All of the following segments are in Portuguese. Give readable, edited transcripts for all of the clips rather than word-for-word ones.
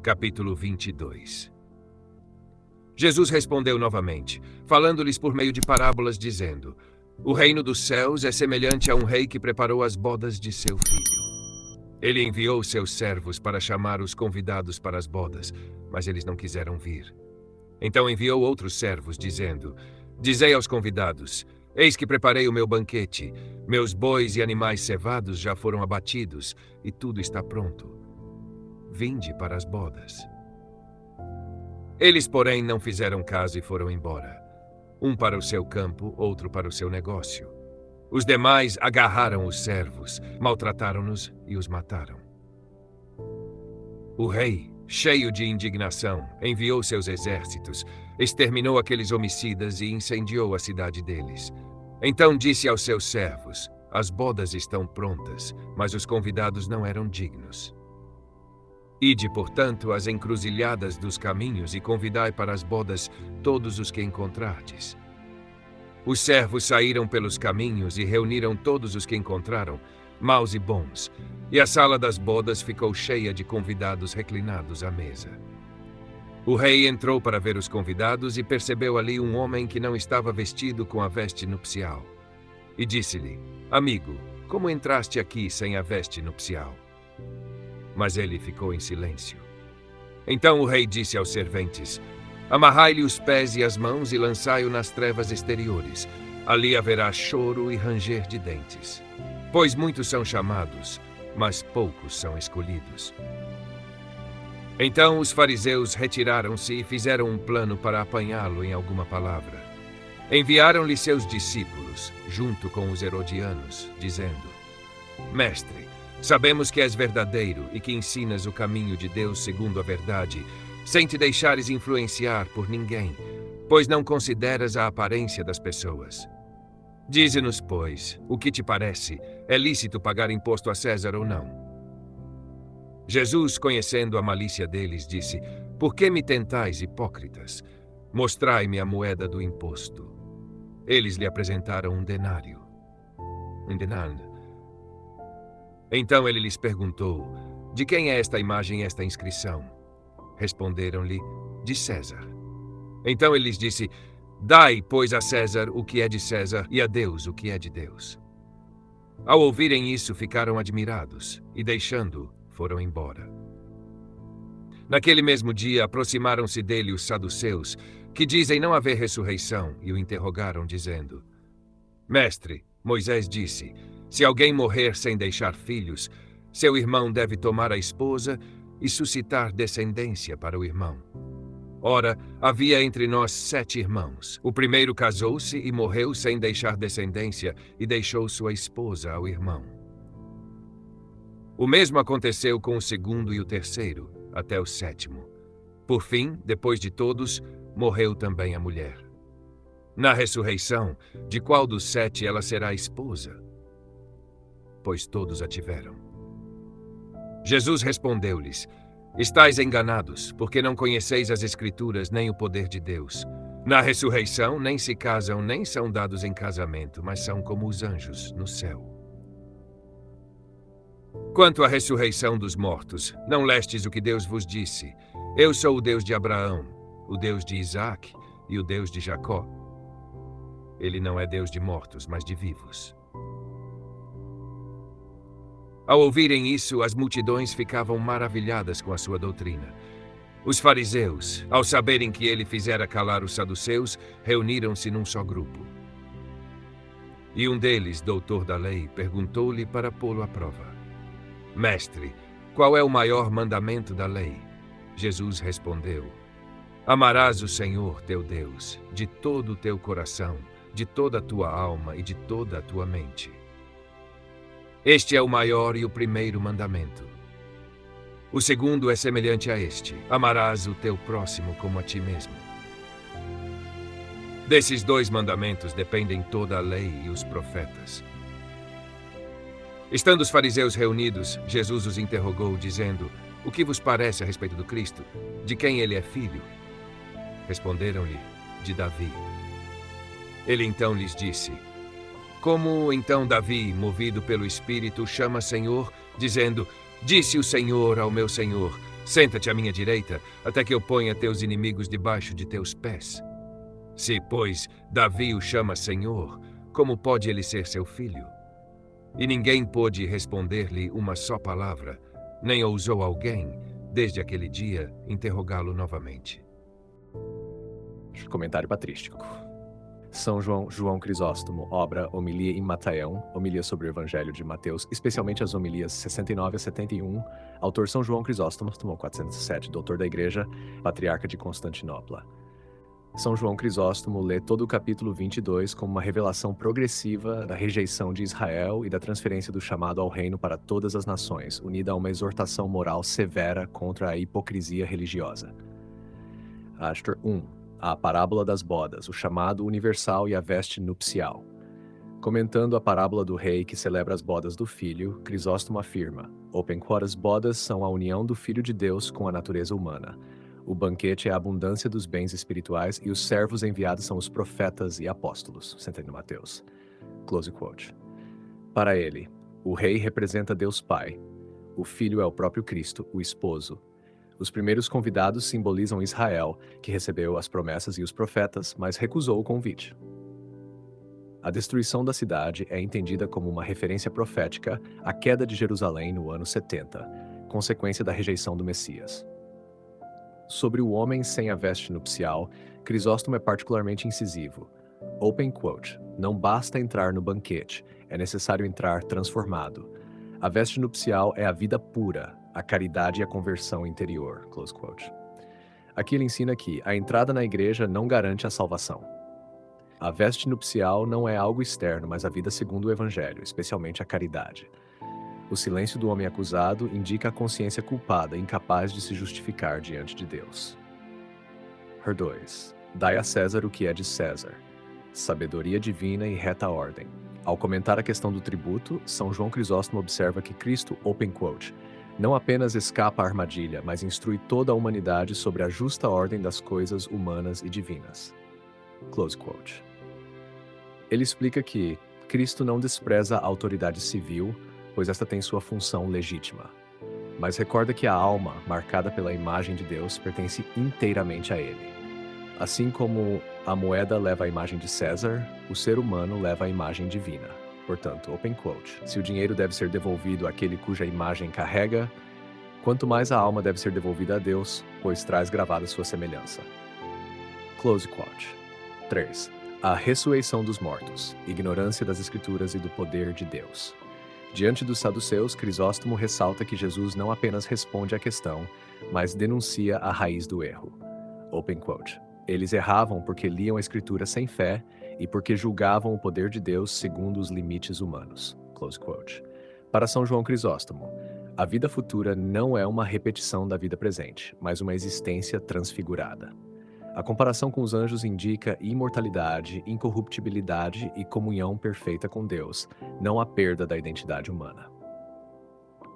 Capítulo 22. Jesus respondeu novamente, falando-lhes por meio de parábolas, dizendo: O reino dos céus é semelhante a um rei que preparou as bodas de seu filho. Ele enviou seus servos para chamar os convidados para as bodas, mas eles não quiseram vir. Então enviou outros servos, dizendo: Dizei aos convidados: Eis que preparei o meu banquete, meus bois e animais cevados já foram abatidos, e tudo está pronto. Vinde para as bodas. Eles, porém, não fizeram caso e foram embora. Um para o seu campo, outro para o seu negócio. Os demais agarraram os servos, maltrataram-nos e os mataram. O rei, cheio de indignação, enviou seus exércitos, exterminou aqueles homicidas e incendiou a cidade deles. Então disse aos seus servos: As bodas estão prontas, mas os convidados não eram dignos. Ide, portanto, às encruzilhadas dos caminhos e convidai para as bodas todos os que encontrardes. Os servos saíram pelos caminhos e reuniram todos os que encontraram, maus e bons, e a sala das bodas ficou cheia de convidados reclinados à mesa. O rei entrou para ver os convidados e percebeu ali um homem que não estava vestido com a veste nupcial. E disse-lhe: Amigo, como entraste aqui sem a veste nupcial? Mas ele ficou em silêncio. Então o rei disse aos serventes: Amarrai-lhe os pés e as mãos e lançai-o nas trevas exteriores. Ali haverá choro e ranger de dentes. Pois muitos são chamados, mas poucos são escolhidos. Então os fariseus retiraram-se e fizeram um plano para apanhá-lo em alguma palavra. Enviaram-lhe seus discípulos, junto com os herodianos, dizendo: Mestre, sabemos que és verdadeiro e que ensinas o caminho de Deus segundo a verdade, sem te deixares influenciar por ninguém, pois não consideras a aparência das pessoas. Dize-nos, pois, o que te parece? É lícito pagar imposto a César ou não? Jesus, conhecendo a malícia deles, disse: Por que me tentais, hipócritas? Mostrai-me a moeda do imposto. Eles lhe apresentaram um denário. Então ele lhes perguntou: De quem é esta imagem e esta inscrição? Responderam-lhe: De César. Então ele lhes disse: Dai, pois, a César o que é de César e a Deus o que é de Deus. Ao ouvirem isso, ficaram admirados e, deixando-o, foram embora. Naquele mesmo dia, aproximaram-se dele os saduceus, que dizem não haver ressurreição, e o interrogaram, dizendo: Mestre, Moisés disse: Se alguém morrer sem deixar filhos, seu irmão deve tomar a esposa e suscitar descendência para o irmão. Ora, havia entre nós 7 irmãos. O primeiro casou-se e morreu sem deixar descendência e deixou sua esposa ao irmão. O mesmo aconteceu com o segundo e o terceiro, até o 7º. Por fim, depois de todos, morreu também a mulher. Na ressurreição, de qual dos 7 ela será esposa? Pois todos a tiveram. Jesus respondeu-lhes: Estais enganados, porque não conheceis as Escrituras nem o poder de Deus. Na ressurreição, nem se casam, nem são dados em casamento, mas são como os anjos no céu. Quanto à ressurreição dos mortos, não lestes o que Deus vos disse: Eu sou o Deus de Abraão, o Deus de Isaque e o Deus de Jacó? Ele não é Deus de mortos, mas de vivos. Ao ouvirem isso, as multidões ficavam maravilhadas com a sua doutrina. Os fariseus, ao saberem que ele fizera calar os saduceus, reuniram-se num só grupo. E um deles, doutor da lei, perguntou-lhe para pô-lo à prova: Mestre, qual é o maior mandamento da lei? Jesus respondeu: Amarás o Senhor teu Deus de todo o teu coração, de toda a tua alma e de toda a tua mente. Este é o maior e o primeiro mandamento. O segundo é semelhante a este: amarás o teu próximo como a ti mesmo. Desses 2 mandamentos dependem toda a lei e os profetas. Estando os fariseus reunidos, Jesus os interrogou, dizendo: O que vos parece a respeito do Cristo? De quem ele é filho? Responderam-lhe: De Davi. Ele então lhes disse: Como então Davi, movido pelo Espírito, chama Senhor, dizendo: Disse o Senhor ao meu Senhor: Senta-te à minha direita, até que eu ponha teus inimigos debaixo de teus pés. Se, pois, Davi o chama Senhor, como pode ele ser seu filho? E ninguém pôde responder-lhe uma só palavra, nem ousou alguém, desde aquele dia, interrogá-lo novamente. Comentário patrístico. São João Crisóstomo, obra Homilia em Mataião, homilia sobre o Evangelho de Mateus, especialmente as homilias 69 a 71. Autor São João Crisóstomo, 407, doutor da Igreja, patriarca de Constantinopla. São João Crisóstomo lê todo o capítulo 22 como uma revelação progressiva da rejeição de Israel e da transferência do chamado ao reino para todas as nações, unida a uma exortação moral severa contra a hipocrisia religiosa. Astor 1. A parábola das bodas, o chamado universal e a veste nupcial. Comentando a parábola do rei que celebra as bodas do filho, Crisóstomo afirma: as bodas são a união do Filho de Deus com a natureza humana. O banquete é a abundância dos bens espirituais e os servos enviados são os profetas e apóstolos. Centeno Mateus. Close quote. Para ele, o rei representa Deus Pai. O filho é o próprio Cristo, o esposo. Os primeiros convidados simbolizam Israel, que recebeu as promessas e os profetas, mas recusou o convite. A destruição da cidade é entendida como uma referência profética à queda de Jerusalém no ano 70, consequência da rejeição do Messias. Sobre o homem sem a veste nupcial, Crisóstomo é particularmente incisivo. Open quote. Não basta entrar no banquete, é necessário entrar transformado. A veste nupcial é a vida pura, a caridade e a conversão interior. Close quote. Aqui ele ensina que a entrada na igreja não garante a salvação. A veste nupcial não é algo externo, mas a vida segundo o Evangelho, especialmente a caridade. O silêncio do homem acusado indica a consciência culpada, incapaz de se justificar diante de Deus. Her 2. Dai a César o que é de César. Sabedoria divina e reta ordem. Ao comentar a questão do tributo, São João Crisóstomo observa que Cristo, open quote, não apenas escapa à armadilha, mas instrui toda a humanidade sobre a justa ordem das coisas humanas e divinas. Close quote. Ele explica que Cristo não despreza a autoridade civil, pois esta tem sua função legítima. Mas recorda que a alma, marcada pela imagem de Deus, pertence inteiramente a Ele. Assim como a moeda leva a imagem de César, o ser humano leva a imagem divina. Portanto, open quote, se o dinheiro deve ser devolvido àquele cuja imagem carrega, quanto mais a alma deve ser devolvida a Deus, pois traz gravada sua semelhança. Close quote. 3. A ressurreição dos mortos, ignorância das Escrituras e do poder de Deus. Diante dos saduceus, Crisóstomo ressalta que Jesus não apenas responde à questão, mas denuncia a raiz do erro. Open quote. Eles erravam porque liam a Escritura sem fé e porque julgavam o poder de Deus segundo os limites humanos. Close quote. Para São João Crisóstomo, a vida futura não é uma repetição da vida presente, mas uma existência transfigurada. A comparação com os anjos indica imortalidade, incorruptibilidade e comunhão perfeita com Deus, não a perda da identidade humana.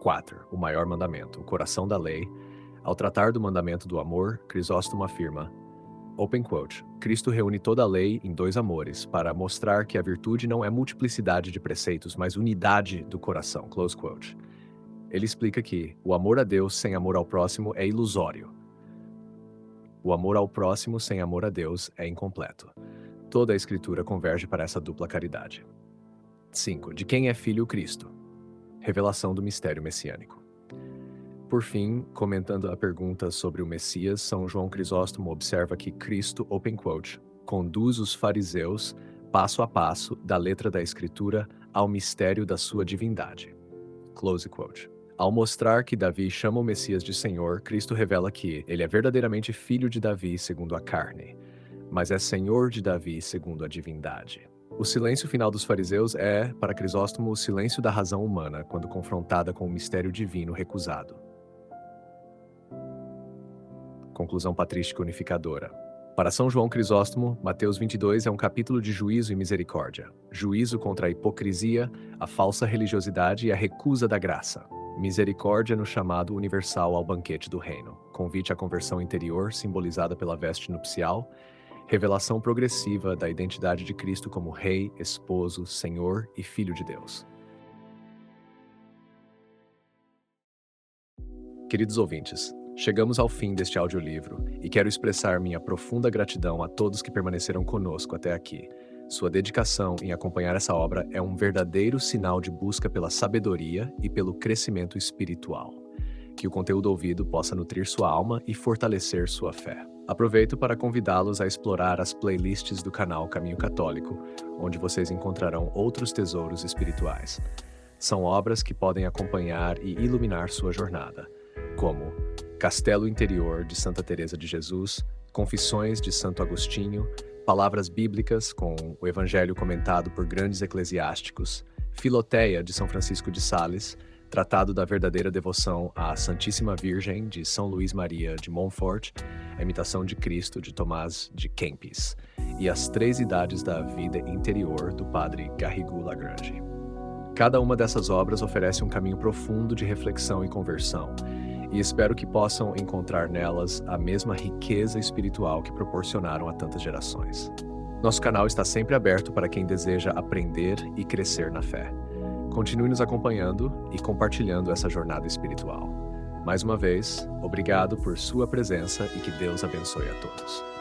4. O maior mandamento, o coração da lei. Ao tratar do mandamento do amor, Crisóstomo afirma, open quote, Cristo reúne toda a lei em dois amores, para mostrar que a virtude não é multiplicidade de preceitos, mas unidade do coração, close quote. Ele explica que o amor a Deus sem amor ao próximo é ilusório. O amor ao próximo sem amor a Deus é incompleto. Toda a Escritura converge para essa dupla caridade. 5. De quem é filho Cristo? Revelação do mistério messiânico. Por fim, comentando a pergunta sobre o Messias, São João Crisóstomo observa que Cristo, open quote, conduz os fariseus, passo a passo, da letra da Escritura ao mistério da sua divindade. Close quote. Ao mostrar que Davi chama o Messias de Senhor, Cristo revela que ele é verdadeiramente filho de Davi segundo a carne, mas é Senhor de Davi segundo a divindade. O silêncio final dos fariseus é, para Crisóstomo, o silêncio da razão humana quando confrontada com o mistério divino recusado. Conclusão patrística unificadora. Para São João Crisóstomo, Mateus 22 é um capítulo de juízo e misericórdia. Juízo contra a hipocrisia, a falsa religiosidade e a recusa da graça. Misericórdia no chamado universal ao banquete do reino. Convite à conversão interior, simbolizada pela veste nupcial. Revelação progressiva da identidade de Cristo como Rei, Esposo, Senhor e Filho de Deus. Queridos ouvintes, Chegamos ao fim deste audiolivro e quero expressar minha profunda gratidão a todos que permaneceram conosco até aqui. Sua dedicação em acompanhar essa obra é um verdadeiro sinal de busca pela sabedoria e pelo crescimento espiritual. Que o conteúdo ouvido possa nutrir sua alma e fortalecer sua fé. Aproveito para convidá-los a explorar as playlists do canal Caminho Católico, onde vocês encontrarão outros tesouros espirituais. São obras que podem acompanhar e iluminar sua jornada, como Castelo Interior de Santa Teresa de Jesus, Confissões de Santo Agostinho, Palavras Bíblicas com o Evangelho comentado por grandes eclesiásticos, Filoteia de São Francisco de Sales, Tratado da Verdadeira Devoção à Santíssima Virgem de São Luís Maria de Montfort, A Imitação de Cristo de Tomás de Kempis e As Três Idades da Vida Interior do Padre Garrigou Lagrange. Cada uma dessas obras oferece um caminho profundo de reflexão e conversão, e espero que possam encontrar nelas a mesma riqueza espiritual que proporcionaram a tantas gerações. Nosso canal está sempre aberto para quem deseja aprender e crescer na fé. Continue nos acompanhando e compartilhando essa jornada espiritual. Mais uma vez, obrigado por sua presença e que Deus abençoe a todos.